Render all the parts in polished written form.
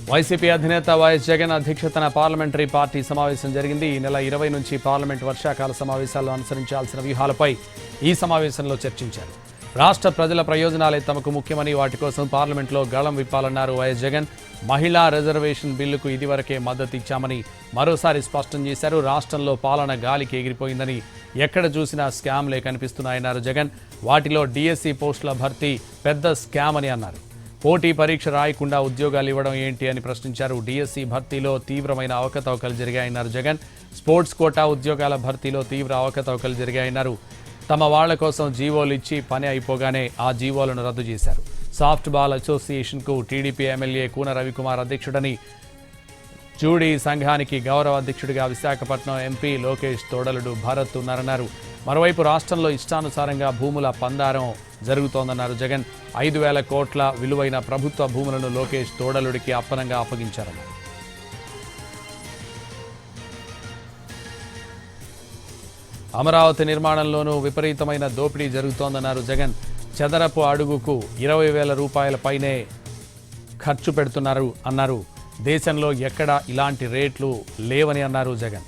YCP అధినేత YS Jagan అధ్యక్షతన parliamentary party సమావేశం జరిగింది. ఈ నెల 20 నుంచి పార్లమెంట్ వర్షాకాల సమావేశాల్లో అనుసరించాల్సిన వ్యూహాలపై ఈ సమావేశంలో చర్చించారు. రాష్ట్ర ప్రజల ప్రయోజనాలే తమకు ముఖ్యమని వాటి కోసం పార్లమెంట్లో గళం విప్పాలన్నారు వైఎస్ జగన్. మహిళా రిజర్వేషన్ బిల్లుకు ఇదివరకే మద్దతు ఇచ్చామని మరోసారి స్పష్టం చేశారు. రాష్ట్రంలో పాలన గాలికి ఎగిరిపోయిందని ఎక్కడ చూసినా స్కామ్లే కనిపిస్తున్నాయన్నారు జగన్. వాటిలో డిఎస్సి పోస్టుల భర్తీ పెద్ద స్కామ్ అని అన్నారు. పోటీ పరీక్ష రాయకుండా ఉద్యోగాలు ఇవ్వడం ఏంటి అని ప్రశ్నించారు. డిఎస్సి భర్తీలో తీవ్రమైన అవకతవకలు జరిగాయన్నారు జగన్. స్పోర్ట్స్ కోటా ఉద్యోగాల భర్తీలో తీవ్ర అవకతవకలు జరిగాయన్నారు. తమ వాళ్ల కోసం జీవోలు ఇచ్చి పని అయిపోగానే ఆ జీవోలను రద్దు చేశారు. సాఫ్ట్ బాల్ అసోసియేషన్కు టీడీపీ ఎమ్మెల్యే కూన రవికుమార్ అధ్యక్షుడని, జూడీ సంఘానికి గౌరవ అధ్యక్షుడిగా విశాఖపట్నం ఎంపీ లోకేష్ తోడలుడు భరత్ ఉన్నారన్నారు. మరోవైపు రాష్ట్రంలో ఇష్టానుసారంగా భూముల పందారం జరుగుతోందన్నారు జగన్. 5,000 కోట్ల విలువైన ప్రభుత్వ భూములను లోకేష్ తోడలుడికి అప్పనంగా అప్పగించారన్నారు. అమరావతి నిర్మాణంలోనూ విపరీతమైన దోపిడీ జరుగుతోందన్నారు జగన్. చదరపు అడుగుకు 20,000 రూపాయల పైనే ఖర్చు పెడుతున్నారు అన్నారు. దేశంలో ఎక్కడా ఇలాంటి రేట్లు లేవని అన్నారు జగన్.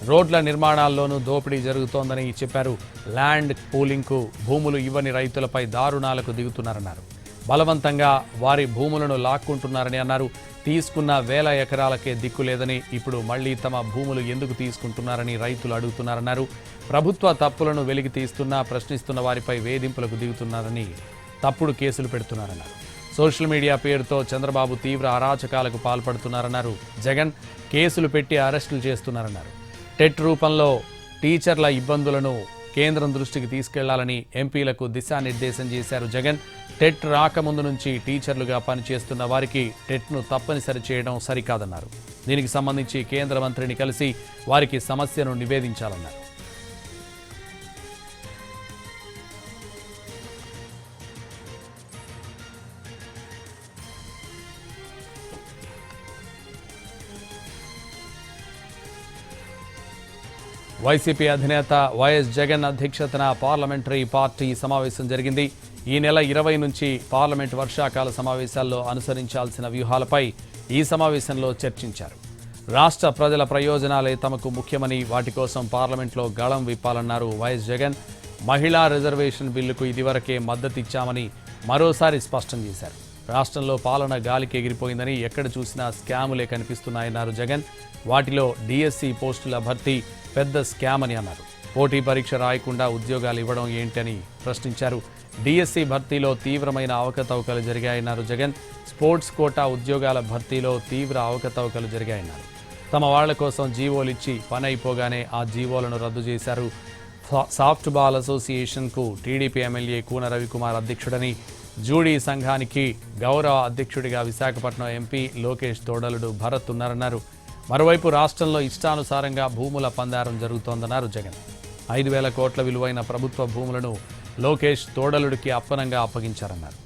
రోడ్ల నిర్మాణాల్లోనూ దోపిడీ జరుగుతోందని చెప్పారు. ల్యాండ్ పూలింగ్కు భూములు ఇవ్వని రైతులపై దారుణాలకు దిగుతున్నారన్నారు. బలవంతంగా వారి భూములను లాక్కుంటున్నారని అన్నారు. తీసుకున్న 1,000 ఎకరాలకే దిక్కు లేదని, ఇప్పుడు మళ్లీ తమ భూములు ఎందుకు తీసుకుంటున్నారని రైతులు అడుగుతున్నారన్నారు. ప్రభుత్వ తప్పులను వెలికి తీస్తున్నా ప్రశ్నిస్తున్న వారిపై వేధింపులకు దిగుతున్నారని, తప్పుడు కేసులు పెడుతున్నారన్నారు. సోషల్ మీడియా పేరుతో చంద్రబాబు తీవ్ర అరాచకాలకు పాల్పడుతున్నారన్నారు జగన్. కేసులు పెట్టి అరెస్టులు చేస్తున్నారన్నారు. టెట్ రూపంలో టీచర్ల ఇబ్బందులను కేంద్రం దృష్టికి తీసుకెళ్లాలని ఎంపీలకు దిశానిర్దేశం చేశారు జగన్. టెట్ రాకముందు నుంచి టీచర్లుగా పనిచేస్తున్న వారికి టెట్ను తప్పనిసరి చేయడం సరికాదన్నారు. దీనికి సంబంధించి కేంద్ర మంత్రిని కలిసి వారికి సమస్యను నివేదించాలన్నారు. వైసీపీ అధినేత వైఎస్ జగన్ అధ్యక్షతన పార్లమెంటరీ పార్టీ సమావేశం జరిగింది. ఈ నెల 20 నుంచి పార్లమెంట్ వర్షాకాల సమావేశాల్లో అనుసరించాల్సిన వ్యూహాలపై ఈ సమావేశంలో చర్చించారు. రాష్ట్ర ప్రజల ప్రయోజనాలే తమకు ముఖ్యమని వాటి కోసం పార్లమెంట్లో గళం విప్పాలన్నారు వైఎస్ జగన్. మహిళా రిజర్వేషన్ బిల్లుకు ఇదివరకే మద్దతు ఇచ్చామని మరోసారి స్పష్టం చేశారు. రాష్ట్రంలో పాలన గాలికి ఎగిరిపోయిందని ఎక్కడ చూసినా స్కాములే కనిపిస్తున్నాయన్నారు జగన్. వాటిలో డిఎస్సి పోస్టుల భర్తీ పెద్ద స్కామ్ అని అన్నారు. పోటీ పరీక్ష రాయకుండా ఉద్యోగాలు ఇవ్వడం ఏంటని ప్రశ్నించారు. డిఎస్సి భర్తీలో తీవ్రమైన అవకతవకలు జరిగాయన్నారు జగన్. స్పోర్ట్స్ కోటా ఉద్యోగాల భర్తీలో తీవ్ర అవకతవకలు జరిగాయన్నారు. తమ వాళ్ల కోసం జీవోలు ఇచ్చి పని అయిపోగానే ఆ జీవోలను రద్దు చేశారు. సాఫ్ట్ బాల్ అసోసియేషన్కు టీడీపీ ఎమ్మెల్యే కూన రవికుమార్ అధ్యక్షుడని, జూడీ సంఘానికి గౌరవ అధ్యక్షుడిగా విశాఖపట్నం ఎంపీ లోకేష్ తోడలుడు భరత్ ఉన్నారన్నారు. మరోవైపు రాష్ట్రంలో ఇష్టానుసారంగా భూముల పందారం జరుగుతోందన్నారు జగన్. 5,000 కోట్ల విలువైన ప్రభుత్వ భూములను లోకేష్ తోడలుడికి అప్పనంగా అప్పగించారన్నారు.